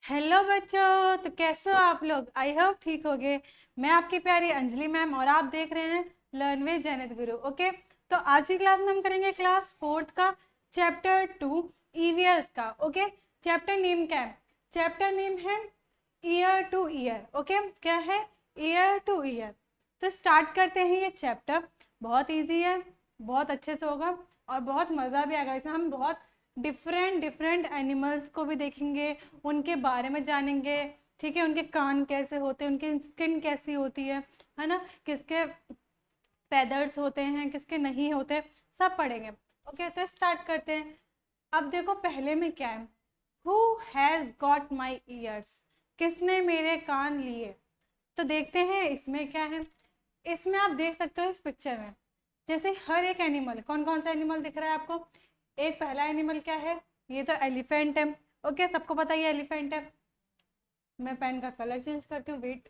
Hello बच्चों, तो कैसे हो आप लोग। आई होप ठीक होगे। मैं आपकी प्यारी अंजलि मैम और आप देख रहे हैं लर्न विद जैनित गुरु। ओके, तो आज की क्लास में हम करेंगे क्लास 4th का चैप्टर 2 ईवीएस का। ओके, चैप्टर नेम क्या है? चैप्टर नेम है ईयर टू ईयर। ओके, क्या है? Year two year. तो स्टार्ट करते हैं ये चैप्टर। बहुत ईजी है, बहुत अच्छे से होगा और बहुत मज़ा भी आएगा। इसमें हम बहुत डिफरेंट डिफरेंट एनिमल्स को भी देखेंगे, उनके बारे में जानेंगे। ठीक है, उनके कान कैसे होते हैं, उनकी स्किन कैसी होती है ना, किसके फेदर्स होते हैं, किसके नहीं होते, सब पढ़ेंगे। ओके, तो स्टार्ट करते हैं। अब देखो पहले में क्या है, who has got my years, किसने मेरे कान लिए। तो देखते हैं इसमें क्या है। इसमें आप देख सकते हो इस पिक्चर में, जैसे हर एक एनिमल, कौन कौन सा एनिमल दिख रहा है आपको। एक पहला एनिमल क्या है, ये तो एलिफेंट है। ओके, सबको पता है ये एलिफेंट है। मैं पेन का कलर चेंज करती हूँ, वेट।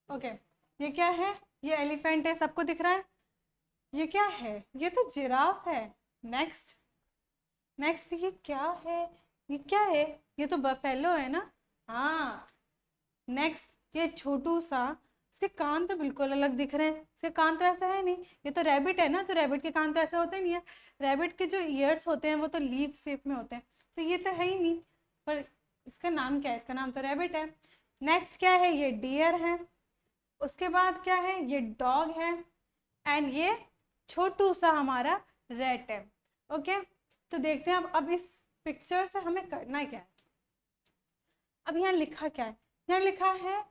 ओके, ये क्या है? ये एलिफेंट है, सबको दिख रहा है। ये क्या है? ये तो जिराफ है। नेक्स्ट, नेक्स्ट ये क्या है? ये क्या है? ये तो बफेलो है ना। हाँ, नेक्स्ट ये छोटू सा, इसके कान तो बिल्कुल अलग दिख रहे हैं, इसके कान तो ऐसा है नहीं। ये तो रैबिट है ना, तो रैबिट के कान तो ऐसे होते नहीं है। रैबिट के जो ईयर्स होते हैं वो तो लीफ शेप में होते हैं, तो ये तो है ही नहीं। पर इसका नाम क्या है? इसका नाम तो रैबिट है। नेक्स्ट क्या है? ये डियर है। उसके बाद क्या है? ये डॉग है। एंड ये छोटू सा हमारा रेट है। ओके, तो देखते हैं अब इस पिक्चर से हमें करना क्या है। अब यहाँ लिखा क्या है? यहाँ लिखा है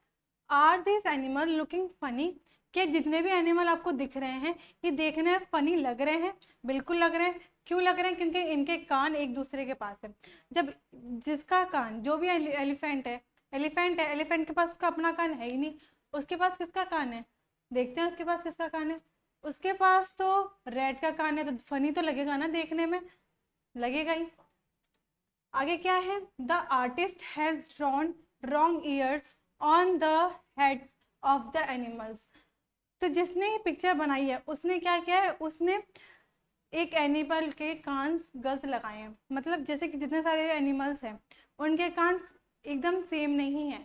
are this animal looking funny. क्या जितने भी एनिमल आपको दिख रहे हैं ये देखने में फनी लग रहे हैं? बिल्कुल लग रहे हैं। क्यों लग रहे हैं? क्योंकि इनके कान एक दूसरे के पास है। जब जिसका कान, जो भी एलिफेंट है, एलिफेंट के पास उसका अपना कान है ही नहीं। उसके पास किसका कान है? देखते हैं उसके पास किसका कान है। उसके पास तो रेड का कान है, तो फनी तो लगेगा ना देखने में, लगेगा ही। आगे क्या है? The artist has drawn wrong years on the heads of the animals. तो जिसने ये पिक्चर बनाई है उसने क्या किया है, उसने एक एनिमल के कान गलत लगाए हैं। मतलब जैसे कि जितने सारे एनिमल्स हैं उनके कान एकदम सेम नहीं है।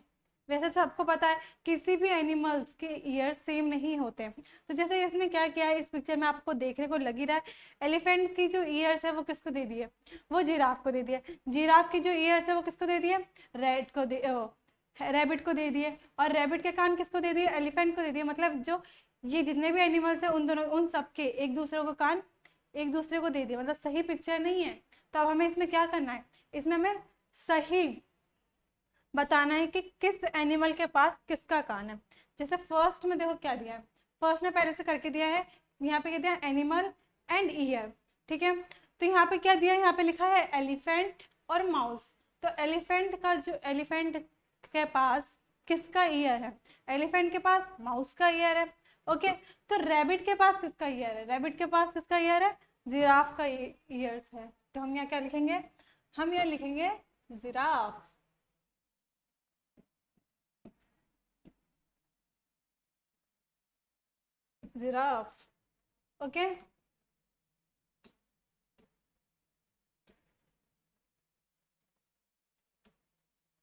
वैसे तो सबको पता है किसी भी एनिमल्स के ईयर सेम नहीं होते। तो जैसे इसने क्या किया है, इस पिक्चर में आपको देखने को लग ही रहा है, एलिफेंट की जो ईयर्स है वो किसको दे दी है? वो जिराफ को दे दिया। जिराफ की जो ईयर्स है वो किसको दे दिए? रेड को दे, रैबिट को दे दिए। और रैबिट के कान किसको दे दिए? एलिफेंट को दे दिए। मतलब जो ये जितने भी एनिमल्स हैं उन दोनों, उन सबके एक दूसरे को कान एक दूसरे को दे दिया। मतलब सही पिक्चर नहीं है। तो अब हमें इसमें क्या करना है? इसमें हमें सही बताना है कि किस एनिमल के पास किसका कान है। जैसे फर्स्ट में देखो क्या दिया है, फर्स्ट में पहले से करके दिया है। यहाँ पे क्या दिया? Animal and year. ठीक है, तो यहाँ पे क्या दिया है? यहाँ पे लिखा है एलिफेंट और माउस। तो एलिफेंट के पास किसका ईयर है? एलिफेंट के पास माउस का ईयर है। ओके, तो रैबिट के पास किसका ईयर है? रैबिट के पास किसका ईयर है? जिराफ का ईयर्स है। तो हम यहाँ क्या लिखेंगे? हम यहाँ लिखेंगे जिराफ। जिराफ। ओके,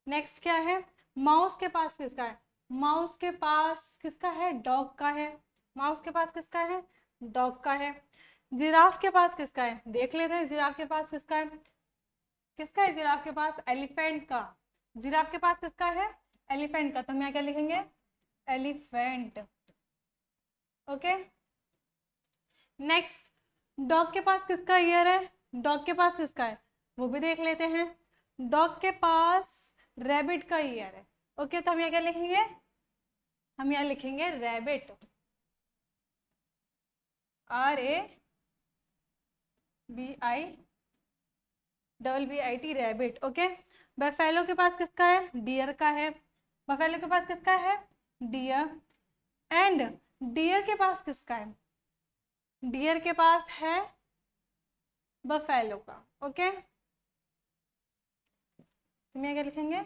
नेक्स्ट क्या है? माउस के पास किसका है? माउस के पास किसका है? डॉग का है। माउस के पास किसका है? डॉग का है। जिराफ के पास किसका है? देख लेते हैं जिराफ के पास किसका है। किसका है जिराफ के पास? एलिफेंट का। जिराफ के पास किसका है? एलिफेंट का। तो हम यहाँ क्या लिखेंगे? एलिफेंट। ओके, नेक्स्ट, डॉग के पास किसका ईयर है? डॉग के पास किसका है वो भी देख लेते हैं। डॉग के पास रैबिट का ईयर है। ओके, तो हम यहाँ क्या लिखेंगे? हम यहाँ लिखेंगे rabbit. RABIT, rabbit. Okay, buffalo के पास किसका है? डियर का है। बफेलो के पास किसका है? डियर। एंड डियर के पास किसका है? डियर के पास है बफेलो का। ओके, हम यहाँ क्या लिखेंगे?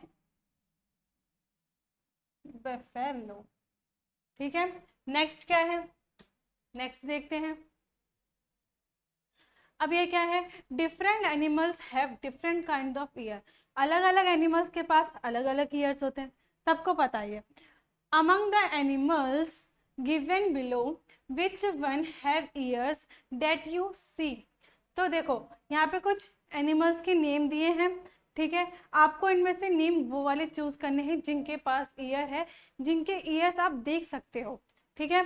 बफेलो। ठीक है, नेक्स्ट क्या है? नेक्स्ट देखते हैं। अब ये क्या है, different animals have different kind of year, अलग अलग एनिमल्स के पास अलग अलग ईयर्स होते हैं, सबको पता है ये। Among the animals given below which one have ears that you see. तो देखो यहाँ पे कुछ एनिमल्स के नेम दिए हैं, ठीक है, आपको इनमें से नेम वो वाले चूज करने हैं जिनके पास ईयर है, जिनके ईयर्स आप देख सकते हो, ठीक है।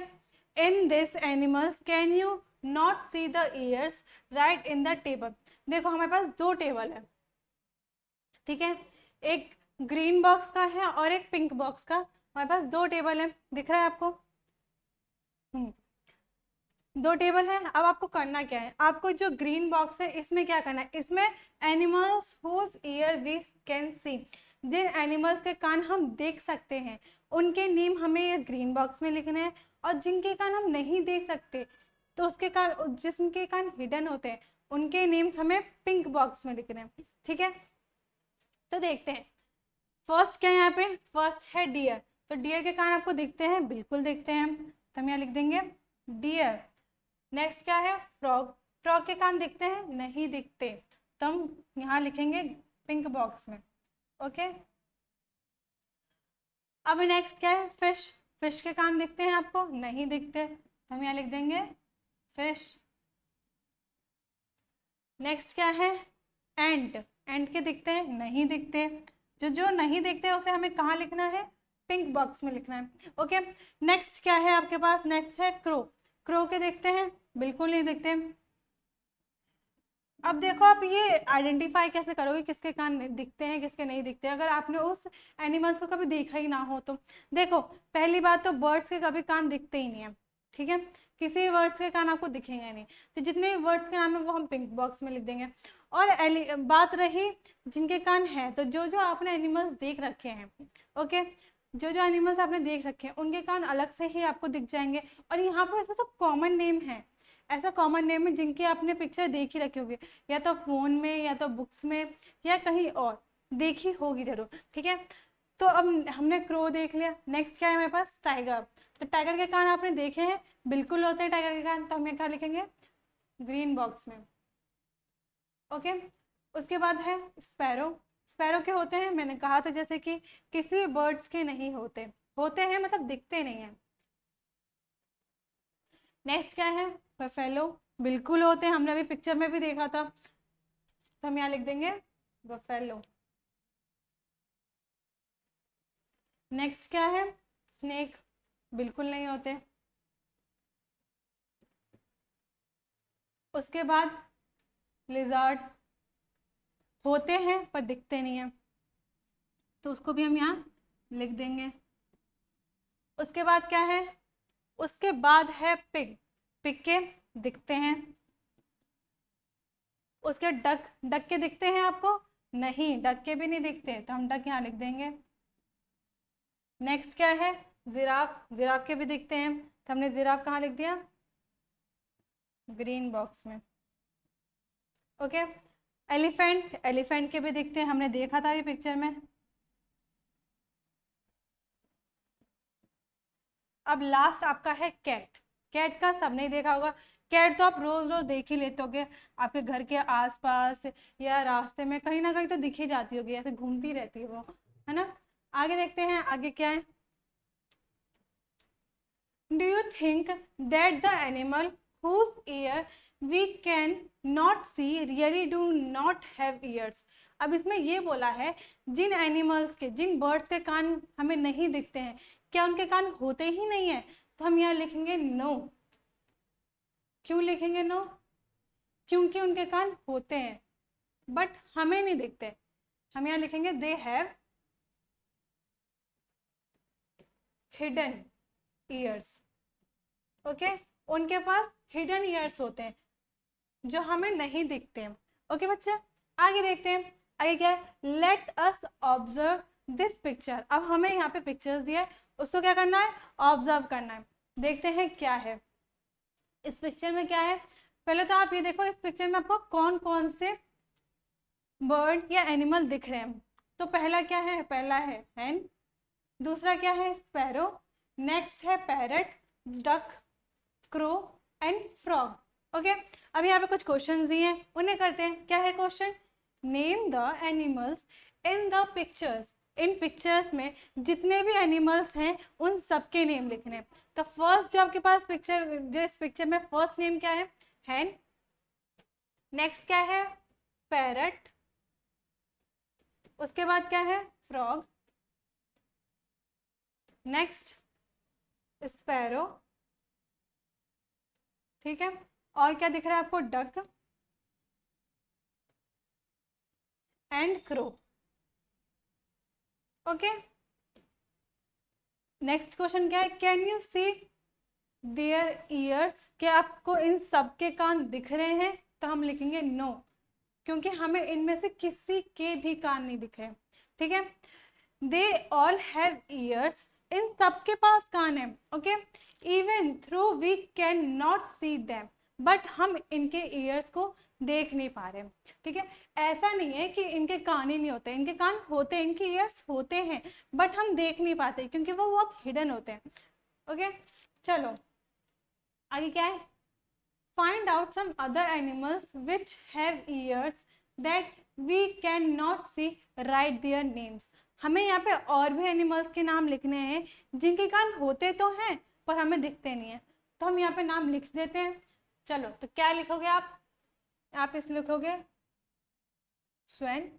In this animals can you not C the years right in the table. देखो हमारे पास दो टेबल है, ठीक है, एक ग्रीन बॉक्स का है और एक पिंक बॉक्स का, हमारे पास दो टेबल है, दिख रहा है आपको? दो टेबल है। अब आपको करना क्या है, आपको जो ग्रीन बॉक्स है इसमें क्या करना है, इसमें animals whose ears we can see, जिन एनिमल्स के कान हम देख सकते हैं उनके नेम हमें ये ग्रीन बॉक्स में लिखने हैं, और जिनके कान हम नहीं देख सकते तो उसके कान, जिसके कान हिडन होते हैं उनके नेम्स हमें पिंक बॉक्स में लिखने हैं, ठीक है। तो देखते हैं फर्स्ट क्या है, यहाँ पे फर्स्ट है डियर। तो डियर के कान आपको दिखते हैं? बिल्कुल दिखते हैं, तो हम यहाँ लिख देंगे डियर। नेक्स्ट क्या है, फ्रॉग। फ्रॉग के कान दिखते हैं? नहीं दिखते, तो हम यहाँ लिखेंगे पिंक बॉक्स में, ओके। अब नेक्स्ट क्या है, फिश। फिश के कान दिखते हैं आपको? नहीं दिखते, तो हम यहाँ लिख देंगे फिश। नेक्स्ट क्या है, एंट। एंट के दिखते हैं? नहीं दिखते, जो जो नहीं दिखते उसे हमें कहाँ लिखना है, पिंक बॉक्स में लिखना है, ओके। नेक्स्ट क्या है आपके पास, नेक्स्ट है क्रो। क्रो के दिखते हैं? बिल्कुल नहीं दिखते। अब देखो आप ये आइडेंटिफाई कैसे करोगे किसके कान दिखते हैं किसके नहीं दिखते, अगर आपने उस एनिमल्स को कभी देखा ही ना हो तो। देखो पहली बात तो बर्ड्स के कभी कान दिखते ही नहीं है, ठीक है, किसी भी वर्ड्स के कान आपको दिखेंगे नहीं, तो जितने भी वर्ड्स के नाम है वो हम पिंक बॉक्स में लिख देंगे। और बात रही जिनके कान है, तो जो जो आपने एनिमल्स देख रखे हैं, ओके, जो जो एनिमल्स आपने देख रखे हैं उनके कान अलग से ही आपको दिख जाएंगे। और यहाँ पर ऐसा तो कॉमन नेम है, ऐसा कॉमन नेम है जिनकी आपने पिक्चर देखी रखी होगी, या तो फोन में या तो बुक्स में या कहीं और देखी होगी जरूर, ठीक है। तो अब हमने क्रो देख लिया, नेक्स्ट क्या है हमारे पास, टाइगर। तो टाइगर के कान आपने देखे हैं? बिल्कुल होते हैं टाइगर के कान, तो हम क्या लिखेंगे, ग्रीन बॉक्स में, ओके। उसके बाद है स्पैरो। स्पैरो के होते हैं? मैंने कहा था जैसे कि किसी भी बर्ड्स के नहीं होते, होते हैं मतलब दिखते नहीं है। नेक्स्ट क्या है, बफेलो। बिल्कुल होते हैं, हमने अभी पिक्चर में भी देखा था, तो हम यहाँ लिख देंगे बफेलो। नेक्स्ट क्या है, स्नेक। बिल्कुल नहीं होते। उसके बाद लिजार्ड। होते हैं पर दिखते नहीं है, तो उसको भी हम यहाँ लिख देंगे। उसके बाद क्या है, उसके बाद है पिग। पिग के दिखते हैं। उसके डक। डक के दिखते हैं आपको? नहीं, डक के भी नहीं दिखते, तो हम डक यहाँ लिख देंगे। नेक्स्ट क्या है, जिराफ। जिराफ के भी दिखते हैं, तो हमने जिराफ कहाँ लिख दिया, ग्रीन बॉक्स में, ओके। एलिफेंट। एलिफेंट के भी दिखते हैं, हमने देखा था ये पिक्चर में। अब लास्ट आपका है कैट। कैट का सब नहीं देखा होगा, कैट तो आप रोज रोज देख ही लेते होगे, आपके घर के आसपास या रास्ते में कहीं ना कहीं तो दिख ही जाती होगी, ऐसे घूमती रहती है वो, है ना। आगे देखते हैं, आगे क्या है, do you think that the animal whose ear we can not see really do not have ears। अब इसमें ये बोला है जिन एनिमल्स के, जिन बर्ड्स के कान हमें नहीं दिखते हैं, क्या उनके कान होते ही नहीं है, तो हम यहाँ लिखेंगे नो। क्यों लिखेंगे नो, क्योंकि उनके कान होते हैं बट हमें नहीं दिखते, हम यहाँ लिखेंगे they have hidden years, okay. उनके पास हिडन ईयर्स होते हैं जो हमें नहीं दिखते हैं, ओके बच्चा। आगे देखते हैं, आगे क्या है, let us observe this picture. अब हमें यहाँ पे पिक्चर्स दिया है, उसको क्या करना है, ऑब्जर्व करना है। देखते हैं क्या है इस पिक्चर में, क्या है। पहले तो आप ये देखो इस पिक्चर में आपको कौन कौन से बर्ड या एनिमल दिख रहे हैं। तो पहला क्या है, पहला है हैन। दूसरा क्या है, स्पैरो। नेक्स्ट है parrot, duck, crow and frog, okay. अब यहाँ पे कुछ क्वेश्चन दिए हैं, उन्हें करते हैं। क्या है question? Name the animals in the pictures. In pictures में जितने भी एनिमल्स हैं उन सबके नेम लिखने हैं। तो फर्स्ट जो आपके पास पिक्चर, जो इस पिक्चर में फर्स्ट नेम क्या है? हैन। नेक्स्ट क्या है? पैरट। उसके बाद क्या है? फ्रॉग। Next sparrow. ठीक है, और क्या दिख रहा है आपको? Duck and crow. Okay, next question क्या है? Can you see their ears. क्या आपको इन सब के कान दिख रहे हैं? तो हम लिखेंगे नो, क्योंकि हमें इनमें से किसी के भी कान नहीं दिख रहे। ठीक है, दे ऑल हैव ईयर्स। इन सब के पास कान है। Okay, even though we can not see them, but हम इनके ईयर्स को देख नहीं पा रहे। ठीक है, ऐसा नहीं है कि इनके कान ही नहीं होते, इनके कान होते हैं, इनके ईयर्स होते हैं, बट हम देख नहीं पाते क्योंकि वो बहुत हिडन होते हैं। ओके, चलो आगे क्या है? Find out some other animals which have ears that we can not see, write their names. हमें यहाँ पे और भी एनिमल्स के नाम लिखने हैं जिनके कान होते तो हैं पर हमें दिखते नहीं है, तो हम यहाँ पे नाम लिख देते हैं। चलो, तो क्या लिखोगे आप इस लिखोगे स्वैन,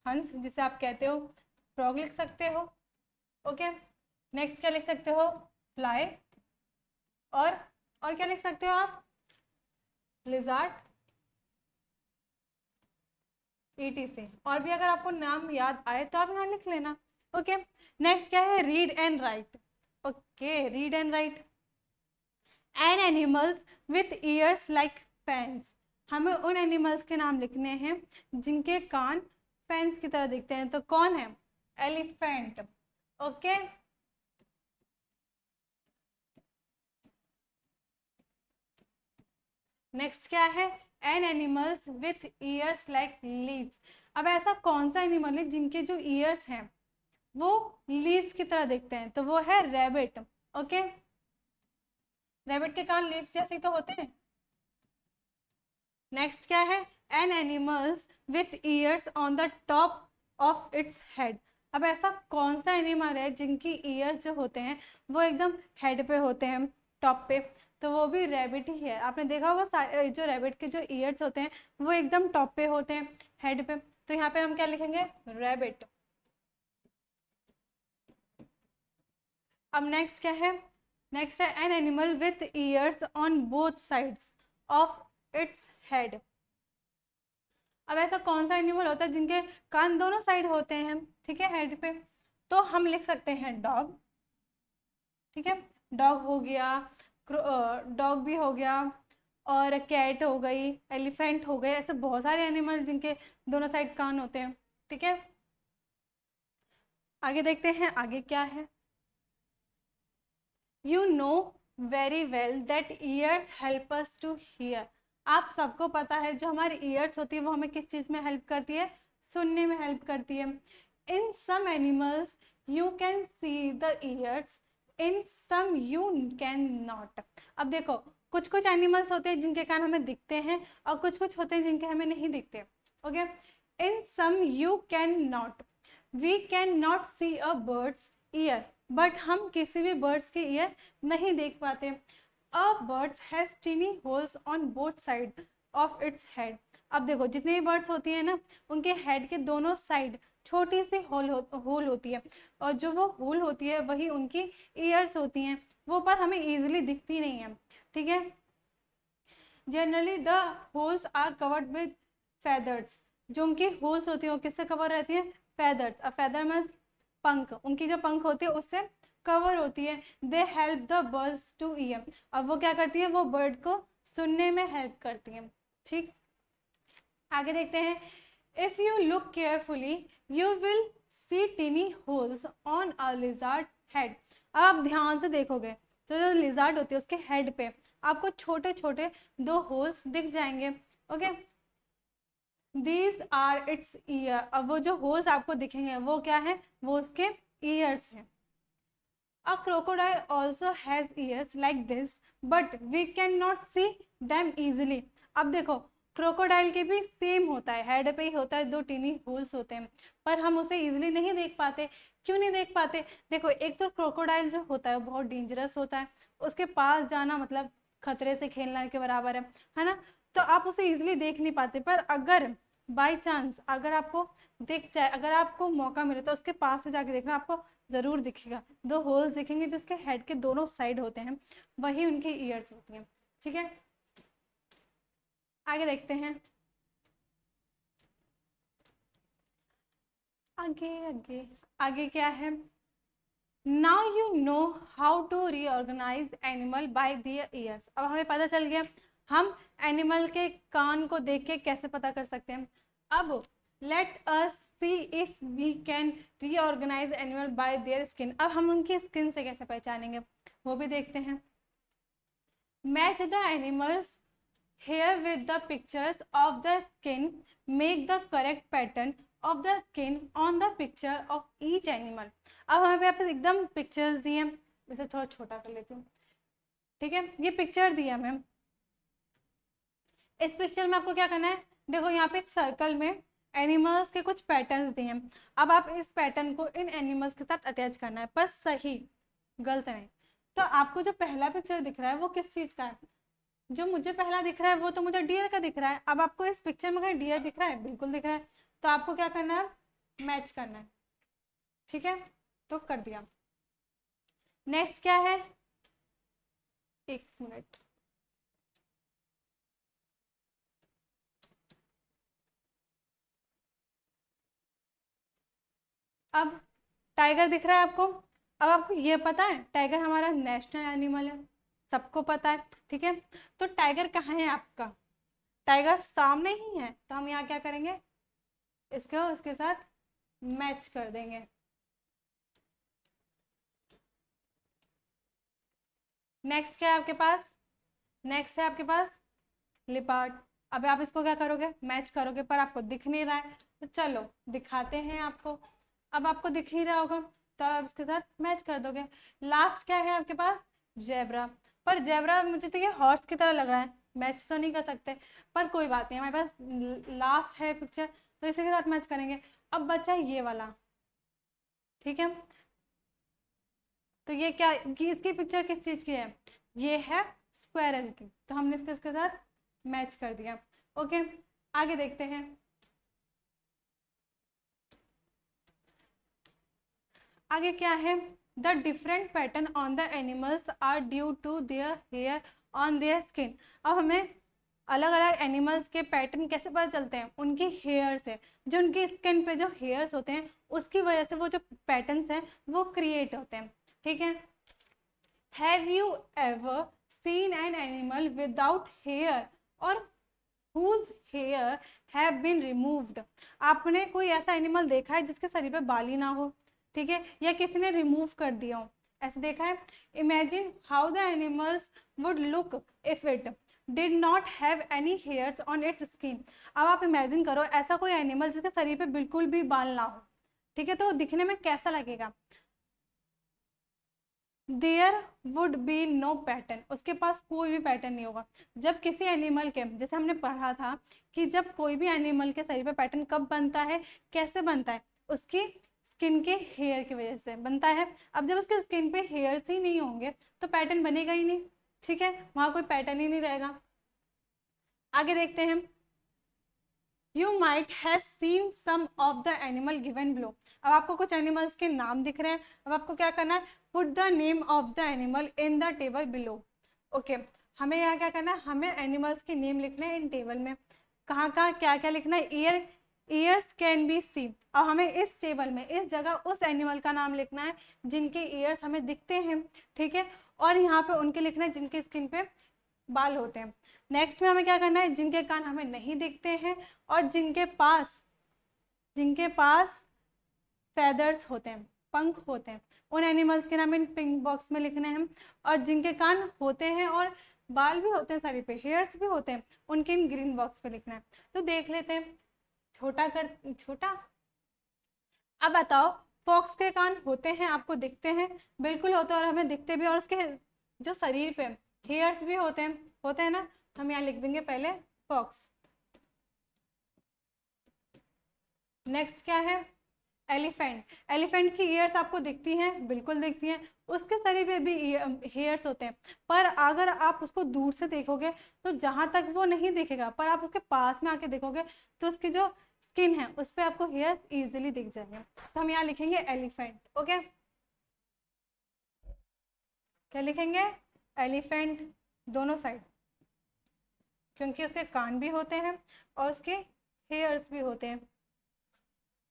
हंस जिसे आप कहते हो, फ्रॉग लिख सकते हो। ओके, नेक्स्ट क्या लिख सकते हो? फ्लाई। और क्या लिख सकते हो आप? Lizard, ETC। और भी अगर आपको नाम याद आए तो आप यहाँ लिख लेना। ओके, नेक्स्ट क्या है? Read and write. Okay, read and write. An animals with ears like fans. हमें उन एनिमल्स के नाम लिखने हैं जिनके कान फैंस की तरह दिखते हैं। तो कौन है? एलिफेंट। ओके, नेक्स्ट क्या है? An animals with ears like leaves. अब ऐसा कौन सा एनिमल है जिनके जो ईयर्स हैं वो लीव्स की तरह दिखते हैं? तो वो है रैबिट। ओके, रैबिट के कान लीव्स जैसे ही तो होते हैं। नेक्स्ट क्या है? An animals with ears on the top of its head. अब ऐसा कौन सा एनिमल है जिनकी ईयर्स जो होते हैं वो एकदम हेड पे होते हैं, टॉप पे? तो वो भी रैबिट ही है। आपने देखा होगा जो रैबिट के जो ईयर्स होते हैं वो एकदम टॉप पे होते हैं, हेड पे। तो यहाँ पे हम क्या लिखेंगे? रैबिट। अब नेक्स्ट क्या है? नेक्स्ट है an animal with ears on both sides of its head. अब ऐसा कौन सा एनिमल होता है जिनके कान दोनों साइड होते हैं, ठीक है, हेड पे? तो हम लिख सकते हैं डॉग। ठीक है, डॉग हो गया, डॉग भी हो गया, और कैट हो गई, एलिफेंट हो गए। ऐसे बहुत सारे एनिमल जिनके दोनों साइड कान होते हैं। ठीक है, आगे देखते हैं आगे क्या है। You know very well that ears help us to hear. आप सबको पता है जो हमारी ईयर्स होती है वो हमें किस चीज़ में हेल्प करती है? सुनने में हेल्प करती है। In some animals you can see the ears, in some you can not. अब देखो, कुछ कुछ एनिमल्स होते हैं जिनके कान हमें दिखते हैं और कुछ कुछ होते हैं जिनके हमें नहीं दिखते। Okay, in some you can not. We can not see a birds ear, but हम किसी भी बर्ड्स के ईयर नहीं देख पाते। A birds has tiny holes on both side of its head. अब देखो, जितनी भी बर्ड्स होती है ना उनके हेड के दोनों साइड छोटी सी होल होती है, और जो वो होल होती है वही उनकी ईयर्स होती हैं। वो पर हमें इजीली दिखती नहीं है। ठीक है, generally the holes are covered with feathers. जो उनकी होल्स होती है वो किससे कवर रहती है? फेदर्स। अब फेदर मीन्स पंख, उनकी जो पंख होती है उससे कवर होती है। They help the birds two year. अब वो क्या करती है? वो बर्ड को सुनने में हेल्प करती है। ठीक, आगे देखते हैं। If you look carefully you will see tiny holes on a lizard head. अब आप ध्यान से देखोगे तो जो लिजार्ड होती है उसके हेड पे आपको छोटे छोटे 2 होल्स दिख जाएंगे। Okay, these are its ear. अब वो जो होल्स आपको दिखेंगे वो क्या है? वो उसके ईयर्स हैं। A crocodile also has ears like this, but we cannot see them easily. अब देखो क्रोकोडाइल के भी सेम होता है, हेड पे ही होता है, 2 टीनी होल्स होते हैं, पर हम उसे इजीली नहीं देख पाते। क्यों नहीं देख पाते? देखो एक तो क्रोकोडाइल जो होता है बहुत डेंजरस होता है, उसके पास जाना मतलब खतरे से खेलना के बराबर है ना, तो आप उसे इजीली देख नहीं पाते। पर अगर बाई चांस अगर आपको दिख जाए, अगर आपको मौका मिले तो उसके पास से जाके देखना, आपको जरूर दिखेगा। 2 होल्स दिखेंगे जो उसके हेड के दोनों साइड होते हैं, वही उनकी ईयर्स होती हैं। ठीक है, आगे देखते हैं। आगे आगे आगे क्या है? Now you know how to reorganise animal by their ears. अब हमें पता चल गया हम एनिमल के कान को देख के कैसे पता कर सकते हैं। अब let us see if we can reorganise animal by their skin. अब हम उनकी स्किन से कैसे पहचानेंगे वो भी देखते हैं। Match the animals here with the pictures of the skin, make the correct pattern of the skin on the picture of each animal। अब हमें यहाँ पे एकदम पिक्चर्स दिए हैं, इसे थोड़ा छोटा कर लेती हूँ। ठीक है, ये पिक्चर दिया मैम, इस पिक्चर में आपको क्या करना है, देखो यहाँ पे एक सर्कल में एनिमल्स के कुछ पैटर्न्स दिए हैं। अब आप इस पैटर्न को इन एनिमल्स के साथ अटैच करना है, पर सही गलत नहीं। तो आपको जो पहला पिक्चर दिख रहा है वो किस चीज का है? जो मुझे पहला दिख रहा है वो तो मुझे डियर का दिख रहा है। अब आपको इस पिक्चर में कहीं डियर दिख रहा है? बिल्कुल दिख रहा है। तो आपको क्या करना है? मैच करना है। ठीक है, तो कर दिया। नेक्स्ट क्या है? एक मिनट, अब टाइगर दिख रहा है आपको। अब आपको ये पता है टाइगर हमारा नेशनल एनिमल है, सबको पता है। ठीक है, तो टाइगर कहाँ है आपका? टाइगर सामने ही है, तो हम यहाँ क्या करेंगे, इसको उसके साथ मैच कर देंगे। नेक्स्ट क्या है आपके पास? नेक्स्ट है आपके पास लिपार्ड। अब आप इसको क्या करोगे? मैच करोगे, पर आपको दिख नहीं रहा है, तो चलो दिखाते हैं आपको। अब आपको दिख ही रहा होगा, तो आप इसके साथ मैच कर दोगे। लास्ट क्या है आपके पास? जेब्रा। पर जेब्रा मुझे तो ये हॉर्स की तरह लग रहा है, मैच तो नहीं कर सकते, पर कोई बात नहीं, हमारे पास लास्ट है पिक्चर, तो इसी के साथ मैच करेंगे। अब बचा ये वाला। ठीक है, तो ये क्या कि इसकी पिक्चर किस चीज की है? ये है स्क्वायरल की, तो हमने इसके साथ मैच कर दिया। ओके, आगे देखते हैं। आगे क्या है? The different pattern on the animals are due to their hair on their skin. अब हमें अलग अलग एनिमल्स के पैटर्न कैसे पता चलते हैं? उनकी हेयर से। जो उनकी स्किन पे जो हेयर्स होते हैं उसकी वजह से वो जो पैटर्न्स हैं वो क्रिएट होते हैं। ठीक है, have you ever seen an animal without hair और whose hair have been removed? आपने कोई ऐसा एनिमल देखा है जिसके शरीर पे बाल ही ना हो? ठीक है, या किसी ने रिमूव कर दिया हो, ऐसे देखा है? Imagine how the animals would look if it did not have any hairs on it's skin. अब आप इमेजिन करो ऐसा कोई एनिमल जिसके शरीर पे बिल्कुल भी बाल ना हो, ठीक है, तो दिखने में कैसा लगेगा? There would be no pattern, उसके पास कोई भी पैटर्न नहीं होगा। जब किसी एनिमल के, जैसे हमने पढ़ा था कि जब कोई भी एनिमल के शरीर पे पैटर्न कब बनता है, कैसे बनता है? उसकी स्किन के हेयर की वजह से बनता है। अब जब उसके स्किन पे हेयर्स ही नहीं होंगे तो पैटर्न बनेगा ही नहीं। ठीक है, वहां कोई पैटर्न ही नहीं रहेगा। आगे देखते हैं। You might have seen some of the animal given below. अब आपको कुछ एनिमल्स के नाम दिख रहे हैं, अब आपको क्या करना है? Put the name of the animal in the table below. Okay, हमें यहाँ क्या करना है? हमें एनिमल्स के नेम लिखने हैं इन टेबल में। कहाँ कहाँ क्या क्या लिखना है? Ears can be see. अब हमें इस टेबल में इस जगह उस एनिमल का नाम लिखना है जिनके ईयर्स हमें दिखते हैं। ठीक है, और यहाँ पे उनके लिखना है जिनके स्किन पे बाल होते हैं। नेक्स्ट में हमें क्या करना है? जिनके कान हमें नहीं दिखते हैं और जिनके पास फेदर्स होते हैं, पंख होते हैं, उन एनिमल्स के नाम इन पिंक बॉक्स में लिखने हैं। और जिनके कान होते हैं और बाल भी होते हैं, शरीर पे हेयर्स भी होते हैं, उनके इन ग्रीन बॉक्स पे लिखना है। तो देख लेते हैं, छोटा। अब बताओ, फॉक्स के कान होते हैं, आपको दिखते हैं? बिल्कुल होते हैं, और हमें दिखते भी, और उसके जो शरीर पे हेयर्स भी होते हैं ना। हम यहाँ लिख देंगे पहले फॉक्स। नेक्स्ट क्या है? एलिफेंट। एलिफेंट की ईयर्स आपको दिखती हैं? बिल्कुल दिखती हैं। उसके शरीर पे भी हेयर्स होते हैं, पर अगर आप उसको दूर से देखोगे तो जहां तक वो नहीं दिखेगा, पर आप उसके पास में आके देखोगे तो उसकी जो स्किन है उस पर आपको हेयर्स इजीली दिख जाएंगे। तो हम यहाँ लिखेंगे एलिफेंट। ओके, क्या लिखेंगे? एलिफेंट, दोनों साइड, क्योंकि उसके कान भी होते हैं और उसके हेयर्स भी होते हैं।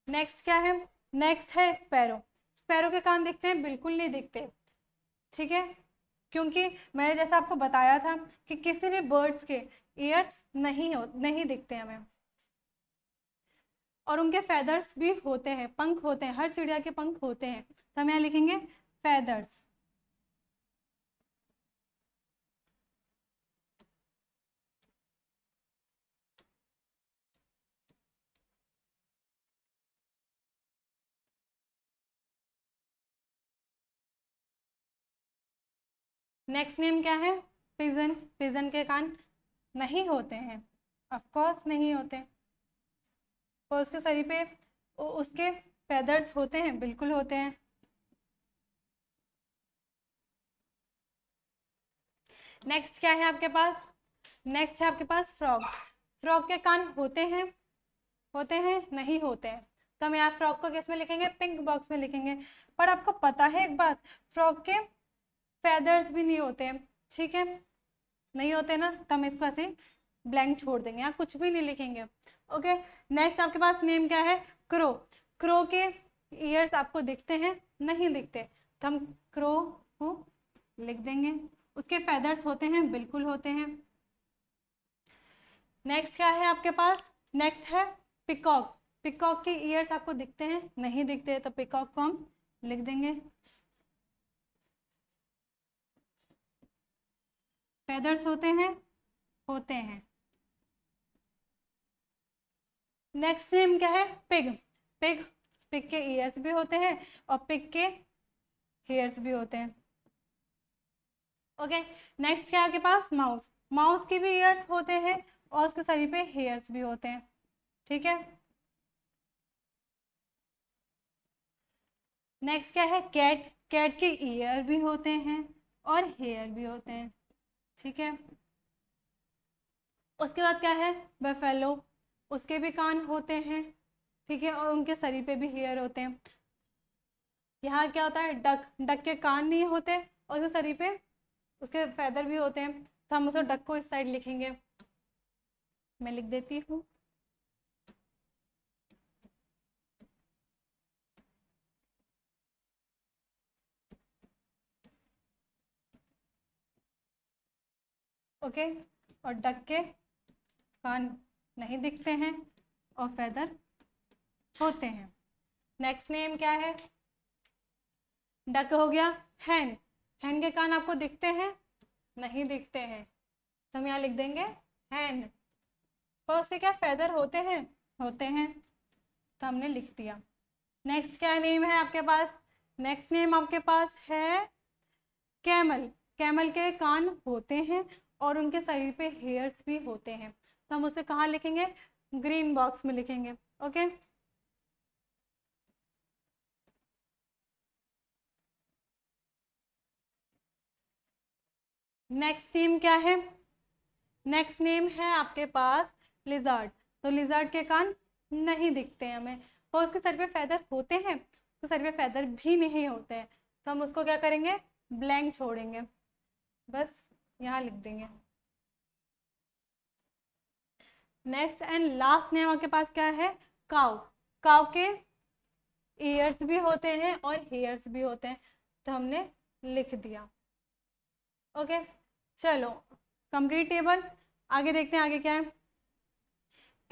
नेक्स्ट क्या है? नेक्स्ट है स्पैरो। स्पैरो के कान दिखते हैं? बिल्कुल नहीं दिखते, ठीक है, क्योंकि मैंने जैसा आपको बताया था कि किसी भी बर्ड्स के ईयर्स नहीं दिखते हमें, और उनके फेदर्स भी होते हैं, पंख होते हैं, हर चिड़िया के पंख होते हैं। तो हम यहाँ लिखेंगे फेदर्स। नेक्स्ट नेम क्या है? पिजन। पिजन के कान नहीं होते हैं, ऑफ कोर्स नहीं होते, और उसके शरीर पे उसके फेदर्स होते हैं? बिल्कुल होते हैं। नेक्स्ट क्या है आपके पास? नेक्स्ट है आपके पास फ्रॉग। फ्रॉग के कान होते हैं? होते हैं? नहीं होते हैं। तो हम यहाँ फ्रॉग को किस में लिखेंगे? पिंक बॉक्स में लिखेंगे। पर आपको पता है एक बात, फ्रॉग के फेदर्स भी नहीं होते हैं, ठीक है, नहीं होते ना, तो हम इसको ऐसे ब्लैंक छोड़ देंगे, यहाँ कुछ भी नहीं लिखेंगे। ओके, नेक्स्ट आपके पास नेम क्या है? क्रो। क्रो के ईयर्स आपको दिखते हैं? नहीं दिखते, तो हम क्रो को लिख देंगे। उसके फेदर्स होते हैं? बिल्कुल होते हैं। नेक्स्ट क्या है आपके पास? नेक्स्ट है पिकॉक। पिकॉक के ईयर्स आपको दिखते हैं? नहीं दिखते, तो पिकॉक को हम लिख देंगे। फेदर्स होते हैं? होते हैं। नेक्स्ट नेम क्या है? पिग। पिग, पिग के ईयर्स भी होते हैं और पिग के हेयर्स भी होते हैं। ओके, नेक्स्ट क्या है आपके पास? माउस। माउस के भी ईयर्स होते हैं और उसके शरीर पे हेयर्स भी होते हैं, ठीक है। नेक्स्ट क्या है? कैट। कैट के ईयर भी होते हैं और हेयर भी होते हैं, ठीक है। उसके बाद क्या है? बफेलो। उसके भी कान होते हैं, ठीक है, और उनके शरीर पे भी हेयर होते हैं। यहाँ क्या होता है? डक। डक के कान नहीं होते और उसके शरीर पे उसके फेदर भी होते हैं, तो हम उसे डक को इस साइड लिखेंगे। मैं लिख देती हूँ। ओके, और डक के कान नहीं दिखते हैं और फेदर होते हैं। नेक्स्ट नेम क्या है? डक हो गया। हैन। हैन के कान आपको दिखते हैं? नहीं दिखते हैं, तो हम यहाँ लिख देंगे हैन। और उसके क्या फेदर होते हैं? होते हैं, तो हमने लिख दिया। नेक्स्ट क्या नेम है आपके पास? नेक्स्ट नेम आपके पास है कैमल। कैमल के कान होते हैं और उनके शरीर पे हेयर्स भी होते हैं, तो हम उसे कहाँ लिखेंगे? ग्रीन बॉक्स में लिखेंगे। ओके, नेक्स्ट नेम क्या है? नेक्स्ट नेम है आपके पास लिजार्ड। तो लिजार्ड के कान नहीं दिखते हैं हमें, और उसके सर पे फेदर होते हैं? तो सर पे फेदर भी नहीं होते हैं, तो हम उसको क्या करेंगे? ब्लैंक छोड़ेंगे, बस यहाँ लिख देंगे। नेक्स्ट एंड लास्ट नेम आपके पास क्या है? काउ। काउ के ईयर्स भी होते हैं और हेयर्स भी होते हैं, तो हमने लिख दिया। ओके, चलो कंप्लीट टेबल। आगे देखते हैं आगे क्या है।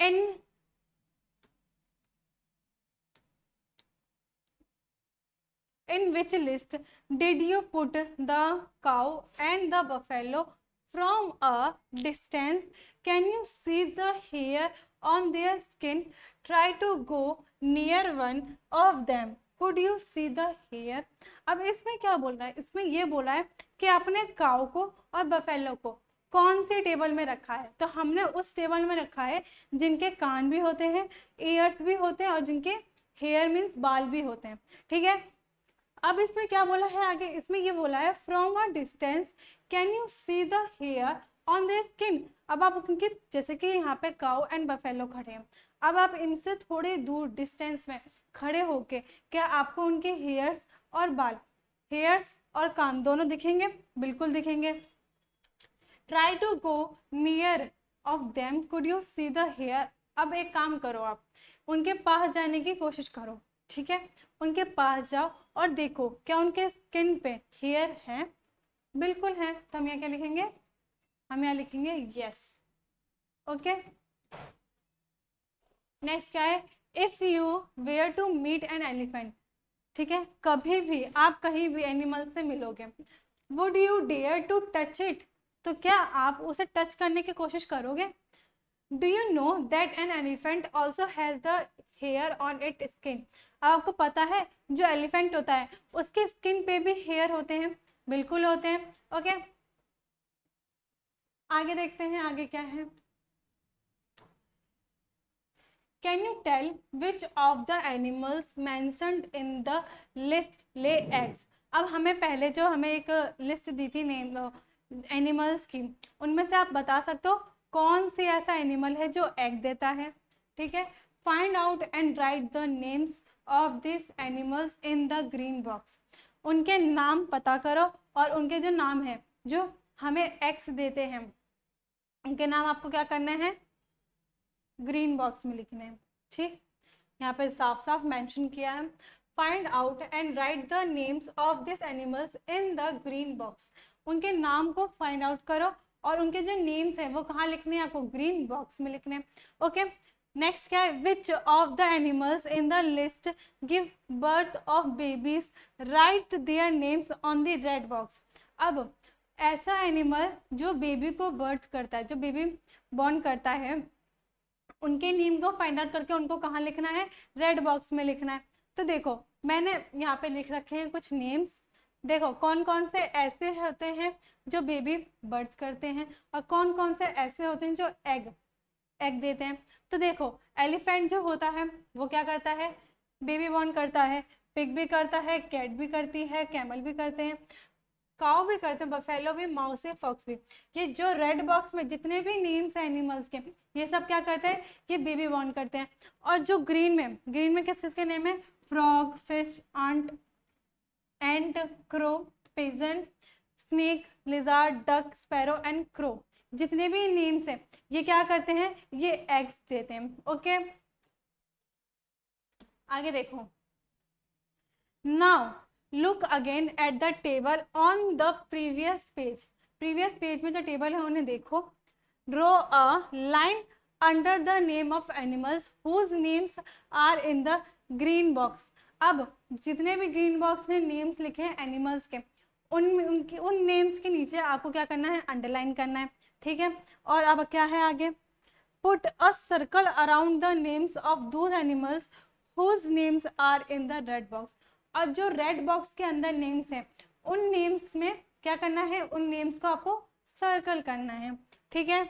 इन In which list did you put the cow and the buffalo from a distance? Can you see the hair on their skin? Try to go near one of them. Could you see the hair? अब इसमें क्या बोल रहा है? इसमें ये बोला है कि आपने काऊ को और बफेलो को कौन सी टेबल में रखा है, तो हमने उस टेबल में रखा है जिनके कान भी होते हैं, ईयर्स भी होते हैं और जिनके हेयर मीन्स बाल भी होते हैं, ठीक है। अब इसमें क्या बोला है आगे, इसमें ये बोला है from a distance can you see the hair on the skin. अब आप उनके, जैसे कि यहाँ पे काउ एंड बफेलो खड़े हैं, अब आप इनसे थोड़े दूर डिस्टेंस में खड़े होके क्या आपको उनके हेयर्स और बाल, हेयर्स और कान दोनों दिखेंगे? बिल्कुल दिखेंगे। Try to go near of them, could you see the hair. अब एक काम करो, आप उनके पास जाने की कोशिश करो, ठीक है, उनके पास जाओ और देखो क्या उनके स्किन पे हेयर हैं? बिल्कुल हैं। तो हम यहाँ क्या लिखेंगे? हम यहाँ लिखेंगे यस। ओके, नेक्स्ट क्या है, if you were to meet an elephant, ठीक है, कभी भी आप कहीं भी एनिमल से मिलोगे, would you dare to touch it, तो क्या आप उसे टच करने की कोशिश करोगे? Do you know that an elephant also has the hair on it skin. आपको पता है जो एलिफेंट होता है उसके स्किन पे भी हेयर होते हैं? बिल्कुल होते हैं। ओके, आगे देखते हैं आगे क्या है। Can you tell which of the animals mentioned in the list lay eggs. अब हमें पहले जो हमें एक लिस्ट दी थी नेम एनिमल्स की, उनमें से आप बता सकते हो कौन सी ऐसा एनिमल है जो एग देता है, ठीक है। Find out and right the names of this animals in the green box. उनके नाम पता करो और उनके जो नाम है जो हमें एग्स देते हैं, उनके नाम आपको क्या करने हैं? ग्रीन बॉक्स में लिखने हैं, ठीक। यहाँ पे साफ साफ मेंशन किया है, find out and right the names of this animals in the green box. उनके नाम को फाइंड आउट करो और उनके जो नेम्स हैं वो कहाँ लिखने हैं आपको? ग्रीन बॉक्स में लिखने हैं। ओके, नेक्स्ट क्या है, विच of the animals in the list give birth of babies, right their names on the red box. अब ऐसा एनिमल जो बेबी को बर्थ करता है, जो बेबी बॉर्न करता है, उनके नेम को फाइंड आउट करके उनको कहाँ लिखना है? रेड बॉक्स में लिखना है। तो देखो मैंने यहाँ पे लिख रखे हैं कुछ नेम्स, देखो कौन कौन से ऐसे होते हैं जो बेबी बर्थ करते हैं और कौन कौन से ऐसे होते हैं जो एग देते हैं। तो देखो एलिफेंट जो होता है वो क्या करता है? बेबी बॉर्न करता है, पिग भी करता है, कैट भी करती है, कैमल भी करते हैं, काउ भी करते हैं, बफेलो भी, माउस भी, फॉक्स भी। ये जो रेड बॉक्स में जितने भी नेम्स हैं एनिमल्स के, ये सब क्या करते हैं? ये बेबी बॉर्न करते हैं। और जो ग्रीन में किस किस के नेम है? Frog, fish, ant, ant, crow, pigeon, snake, lizard, duck, sparrow and crow. जितने भी नेम्स हैं ये क्या करते हैं? ये एग्स देते हैं। ओके, आगे देखो, now look again at the table on the previous page में जो टेबल है उन्हें देखो। Draw a line under the name of animals whose names are in the green box. अब जितने भी ग्रीन बॉक्स में नेम्स लिखे हैं एनिमल्स के, उन नेम्स के नीचे आपको क्या करना है? अंडरलाइन करना है, ठीक है। और अब क्या है आगे, put a circle around the names of those animals whose names are in the red box. और जो रेड बॉक्स के अंदर नेम्स हैं उन नेम्स में क्या करना है? उन नेम्स को आपको सर्कल करना है, ठीक है।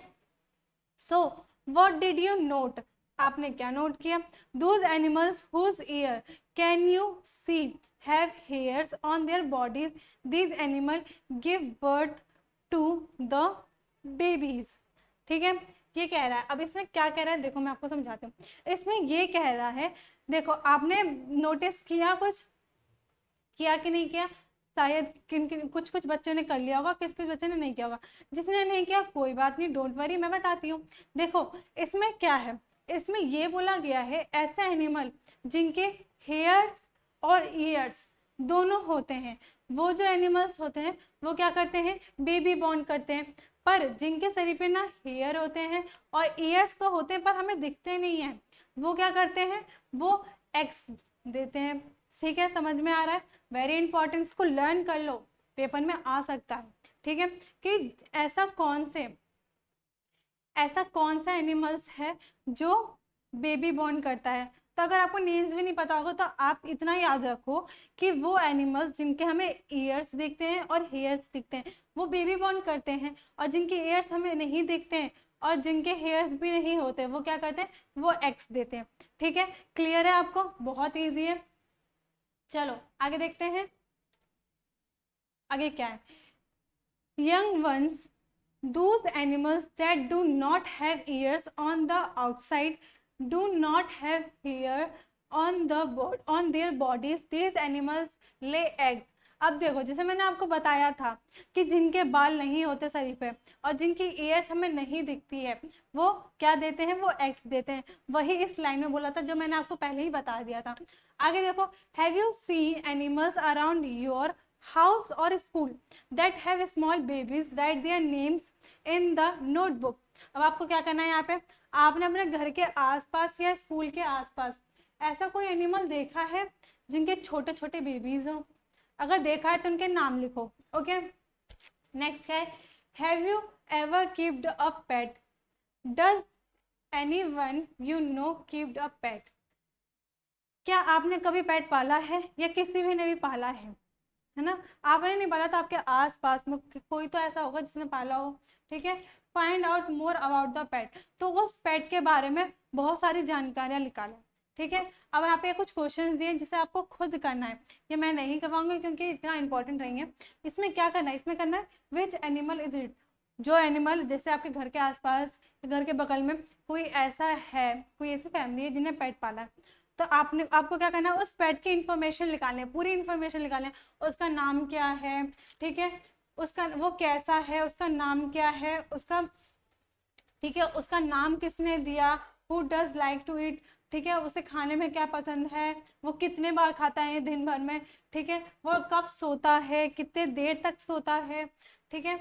So what did you note, आपने क्या नोट किया? Those animals whose ear can you see have hairs on their bodies, these animal give birth to the babies, ठीक है। ये कह रहा है, अब इसमें क्या कह रहा है देखो मैं आपको समझाती हूँ। इसमें ये कह रहा है, देखो आपने नोटिस किया कुछ, किया कि नहीं किया? शायद किन किन कुछ कुछ बच्चों ने कर लिया होगा, कुछ कुछ बच्चों ने नहीं किया होगा। जिसने नहीं किया कोई बात नहीं, डोंट वरी, मैं बताती हूँ। देखो इसमें क्या है, इसमें ये बोला गया है ऐसा एनिमल जिनके हेयर्स और ईयर्स दोनों होते हैं, वो जो एनिमल्स होते हैं वो क्या करते हैं? बेबी बॉर्न करते हैं। पर जिनके शरीर पे ना हेयर होते हैं और ईयर्स तो होते हैं पर हमें दिखते नहीं है, वो क्या करते हैं? वो एग्स देते हैं, ठीक है। समझ में आ रहा है? वेरी इंपॉर्टेंट, इसको लर्न कर लो, पेपर में आ सकता है, ठीक है। कि ऐसा कौन सा एनिमल्स है जो बेबी बॉर्न करता है? तो अगर आपको नेम्स भी नहीं पता होगा तो आप इतना याद रखो कि वो एनिमल्स जिनके हमें ईयर्स दिखते हैं और हेयर्स दिखते हैं वो बेबी बॉर्न करते हैं, और जिनके ईयर्स हमें नहीं दिखते हैं और जिनके हेयर्स भी नहीं होते वो क्या करते हैं, वो एग्स देते हैं। ठीक है, क्लियर है आपको? बहुत ईजी है। चलो आगे देखते हैं, आगे क्या है। Young ones, those animals that do not have ears on the outside, do not have hair on their bodies, these animals lay eggs। अब देखो, जैसे मैंने आपको बताया था कि जिनके बाल नहीं होते शरीर पे और जिनकी ईयर्स हमें नहीं दिखती है वो क्या देते हैं, वो एग्स देते हैं। वही इस लाइन में बोला था जो मैंने आपको पहले ही बता दिया था। आगे देखो, have you seen animals around your house or school that have small babies, write their names in the notebook। अब आपको क्या करना है, यहाँ पे आपने अपने घर के आसपास या स्कूल के आसपास ऐसा कोई एनिमल देखा है जिनके छोटे छोटे बेबीज हो? अगर देखा है तो उनके नाम लिखो। ओके, नेक्स्ट है, have you ever kept a pet, does anyone you know kept a pet. क्या आपने कभी पेट पाला है या किसी भी ने भी पाला है ना? आपने नहीं पाला तो आपके आसपास में कोई तो ऐसा होगा जिसने पाला हो। ठीक है, find out more about the pet, तो उस पेट के बारे में बहुत सारी जानकारियां निकालें। ठीक है, अब यहाँ पे कुछ क्वेश्चन दिए जिसे आपको खुद करना है, ये मैं नहीं करवाऊंगी क्योंकि इतना इंपॉर्टेंट नहीं है। इसमें क्या करना है, इसमें करना है विच एनिमल इज इट, जो एनिमल जैसे आपके घर के आसपास, घर के बगल में कोई ऐसा है, कोई ऐसी फैमिली है जिन्हें पेट पाला है, तो आपको क्या करना है, उस पेट की इंफॉर्मेशन निकालनी है, पूरी इंफॉर्मेशन निकालनी है। उसका नाम क्या है, ठीक है, उसका वो कैसा है, उसका नाम क्या है, उसका, ठीक है, उसका नाम किसने दिया, who does like to eat, ठीक है, उसे खाने में क्या पसंद है, वो कितने बार खाता है दिन भर में, ठीक है, वो कब सोता है, कितने देर तक सोता है, ठीक है,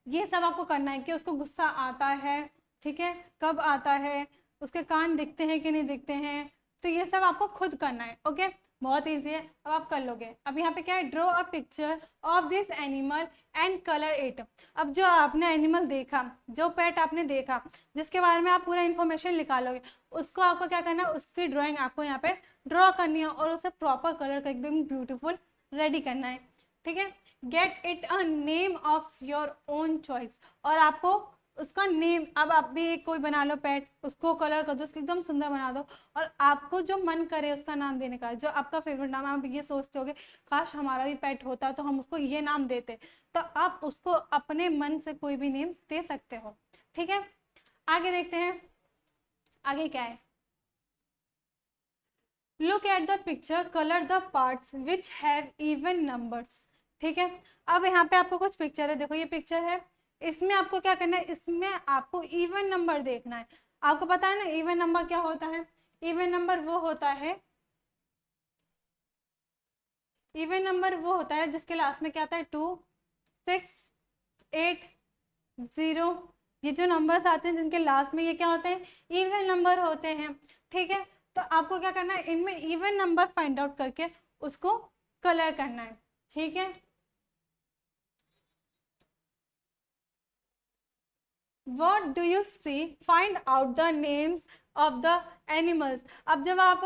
ये सब आपको करना है कि उसको गुस्सा आता है, ठीक है, कब आता है, उसके कान दिखते हैं कि नहीं दिखते हैं, तो ये सब आपको खुद करना है। ओके, बहुत इजी है, अब आप कर लोगे। अब यहाँ पे क्या है, draw a picture of this animal and colour it. अब जो आपने एनिमल देखा, जो पेट आपने देखा, जिसके बारे में आप पूरा इन्फॉर्मेशन निकालोगे, उसको आपको क्या करना है, उसकी ड्राइंग आपको यहाँ पे ड्रॉ करनी है और उसे प्रॉपर कलर का एकदम ब्यूटीफुल रेडी करना है। ठीक है, get it a name of your own choice, और आपको उसका नेम, अब आप भी एक कोई बना लो पेट, उसको कलर कर दो, उसको एकदम सुंदर बना दो, और आपको जो मन करे उसका नाम देने का, जो आपका फेवरेट नाम है, आप ये सोचते होगे काश हमारा भी पेट होता तो हम उसको ये नाम देते, तो आप उसको अपने मन से कोई भी नेम दे सकते हो। ठीक है, आगे देखते हैं, आगे क्या है, look at the picture, colour the parts which have even numbers. ठीक है, अब यहाँ पे आपको कुछ पिक्चर है, देखो ये पिक्चर है, इसमें आपको क्या करना है, इसमें आपको इवन नंबर देखना है। आपको पता है ना इवन नंबर क्या होता है, इवन नंबर वो होता है, इवन नंबर वो होता है जिसके लास्ट में क्या आता है, 2, 6, 8, 0, ये जो नंबर्स आते हैं जिनके लास्ट में, ये क्या होते हैं, इवन नंबर होते हैं। ठीक है, तो आपको क्या करना है, इनमें इवन नंबर फाइंड आउट करके उसको कलर करना है। ठीक है, What do you see? Find out the names of the animals। अब जब आप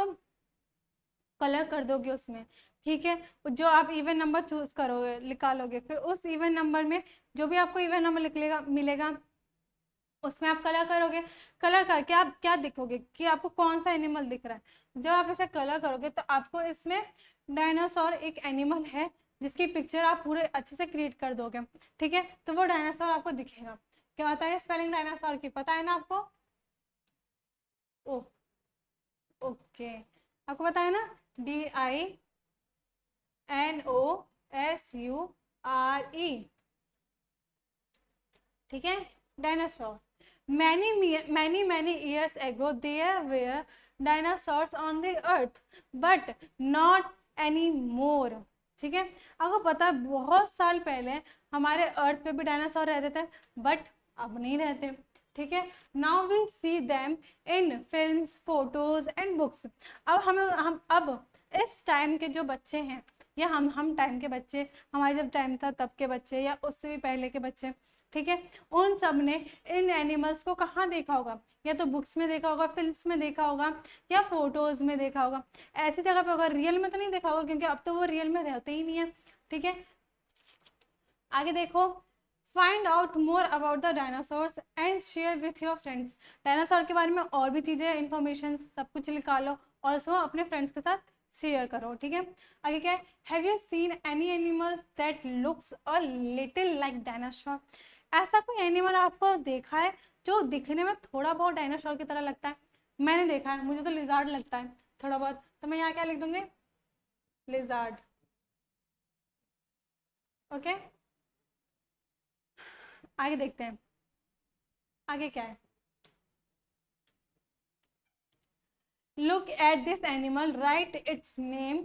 कलर कर दोगे उसमें, ठीक है, जो आप इवन नंबर चूज करोगे, निकालोगे, फिर उस इवन नंबर में जो भी आपको इवन नंबर निकलेगा, मिलेगा, उसमें आप कलर करोगे। कलर करके आप क्या देखोगे कि आपको कौन सा एनिमल दिख रहा है। जब आप ऐसे कलर करोगे तो आपको इसमें डायनासोर एक एनिमल है जिसकी पिक्चर आप पूरे अच्छे से क्रिएट कर दोगे। ठीक है, तो वो डायनासोर आपको दिखेगा। क्या होता है स्पेलिंग डायनासोर की, पता है ना आपको? ओ, ओके, आपको पता है ना, DINOSURE। ठीक है, dinosaur. many years ago there were dinosaurs on the earth but not anymore। ठीक है, आपको पता है बहुत साल पहले हमारे अर्थ पे भी डायनासोर रहते थे बट अब नहीं रहते। ठीक है, now we see them in films, photos and books. अब हम अब इस टाइम के जो बच्चे हैं, या हम टाइम के बच्चे, हमारे जब टाइम था तब के बच्चे, या उससे भी पहले के बच्चे, ठीक है। उन सब ने इन एनिमल्स को कहाँ देखा होगा, या तो बुक्स में देखा होगा, फिल्म्स में देखा होगा, या फोटोज में देखा होगा, ऐसी जगह पे होगा। रियल में तो नहीं देखा होगा क्योंकि अब तो वो रियल में रहते ही नहीं है, ठीक है। आगे देखो, find out more about the dinosaurs and share with your friends. Dinosaur के बारे में और भी चीज़ें, इंफॉर्मेशन सब कुछ निकालो और उसको अपने फ्रेंड्स के साथ शेयर करो, ठीक है। आगे क्या है, have you seen any animals that looks a little like dinosaur. ऐसा कोई एनिमल आपको देखा है जो दिखने में थोड़ा बहुत डायनासोर की तरह लगता है? मैंने देखा है, मुझे तो लिजार्ड लगता है थोड़ा बहुत, तो मैं यहाँ क्या लिख दूंगी, लिजार्ड, ओके। आगे देखते हैं, आगे क्या है। Look at this animal, write its name.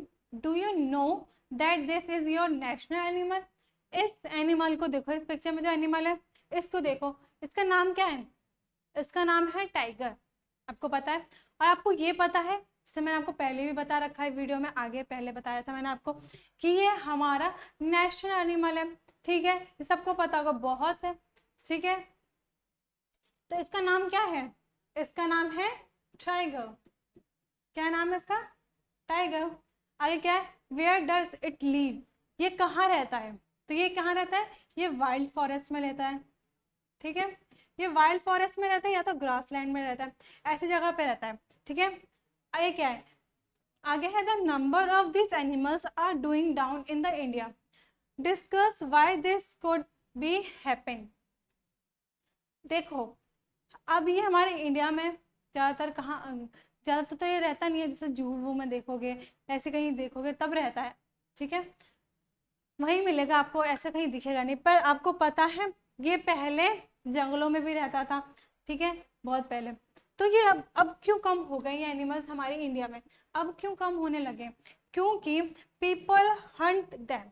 Do you know that this is your national animal? इस एनिमल को देखो, इस पिक्चर में जो एनिमल है इसको देखो, इसका नाम क्या है? इसका नाम है टाइगर, आपको पता है। और आपको ये पता है, जैसे मैंने आपको पहले भी बता रखा है वीडियो में, आगे पहले बताया था मैंने आपको कि ये हमारा नेशनल एनिमल है, ठीक है। ये सबको पता होगा, बहुत है, ठीक है। तो इसका नाम क्या है? इसका नाम है टाइगर। क्या नाम है इसका? टाइगर। आगे क्या है, वेयर डज इट लीव, ये कहाँ रहता है? तो ये कहाँ रहता है? ये वाइल्ड फॉरेस्ट में रहता है, ठीक है। ये वाइल्ड फॉरेस्ट में रहता है या तो ग्रासलैंड में रहता है, ऐसी जगह पे रहता है, ठीक है। आगे क्या है, आगे है the number of this animals are doing down in the India, discuss why this could be happen. देखो, अब ये हमारे इंडिया में ज़्यादातर कहाँ, ज़्यादातर तो ये रहता नहीं है, जैसे जू वू में देखोगे, ऐसे कहीं देखोगे तब रहता है, ठीक है, वहीं मिलेगा आपको, ऐसे कहीं दिखेगा नहीं। पर आपको पता है ये पहले जंगलों में भी रहता था, ठीक है, बहुत पहले। तो ये अब क्यों कम हो गए ये एनिमल्स हमारे इंडिया में, अब क्यों कम होने लगे? क्योंकि पीपल हंट दैम,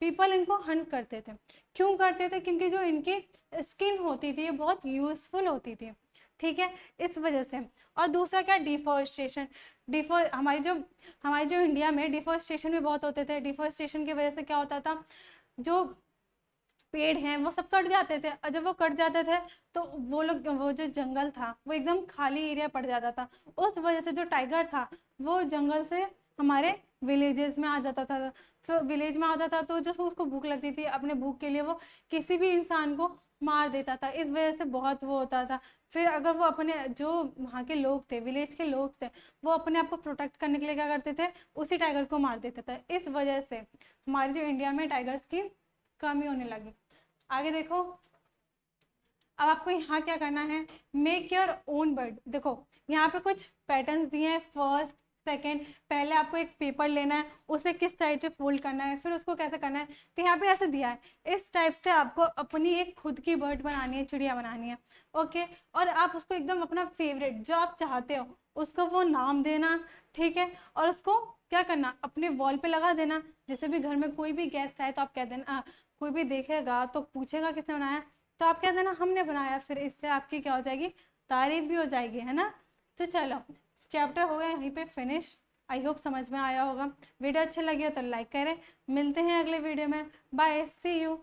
पीपल इनको हंट करते थे। क्यों करते थे? क्योंकि जो इनकी स्किन होती थी ये बहुत यूजफुल होती थी, ठीक है, इस वजह से। और दूसरा क्या, डिफॉरेस्टेशन। हमारी जो इंडिया में डिफॉरेस्टेशन भी बहुत होते थे। डिफॉरेस्टेशन की वजह से क्या होता था, जो पेड़ हैं वो सब कट जाते थे, और जब वो कट जाते थे तो वो जो जंगल था वो एकदम खाली एरिया पड़ जाता था। उस वजह से जो टाइगर था वो जंगल से हमारे विलेजेस में आ जाता था। तो विलेज में आ जाता तो जो उसको भूख लगती थी, अपने भूख के लिए वो किसी भी इंसान को मार देता था। इस वजह से बहुत वो होता था। फिर अगर वो अपने जो वहाँ के लोग थे, विलेज के लोग थे, वो अपने आप को प्रोटेक्ट करने के लिए क्या करते थे, उसी टाइगर को मार देते थे। इस वजह से हमारे जो इंडिया में टाइगर्स की कमी होने लगी। आगे देखो, अब आपको यहाँ क्या करना है, मेक योर ओन बर्ड। देखो यहाँ पे कुछ पैटर्न्स दिए हैं, फर्स्ट सेकेंड। पहले आपको एक पेपर लेना है, उसे किस साइड से फोल्ड करना है, फिर उसको कैसे करना है। तो यहाँ पे ऐसे दिया है, इस टाइप से आपको अपनी एक खुद की बर्ड बनानी है, चिड़िया बनानी है, ओके। और आप उसको एकदम अपना फेवरेट जो आप चाहते हो उसको वो नाम देना, ठीक है। और उसको क्या करना, अपने वॉल पे लगा देना। जैसे भी घर में कोई भी गेस्ट आए तो आप कह देना, कोई भी देखेगा तो पूछेगा किसने बनाया, तो आप कह देना हमने बनाया। फिर इससे आपकी क्या हो जाएगी, तारीफ भी हो जाएगी, है ना। तो चलो, चैप्टर हो गया यहीं पे फिनिश। आई होप समझ में आया होगा। वीडियो अच्छी लगी हो तो लाइक करें। मिलते हैं अगले वीडियो में। Bye, see you.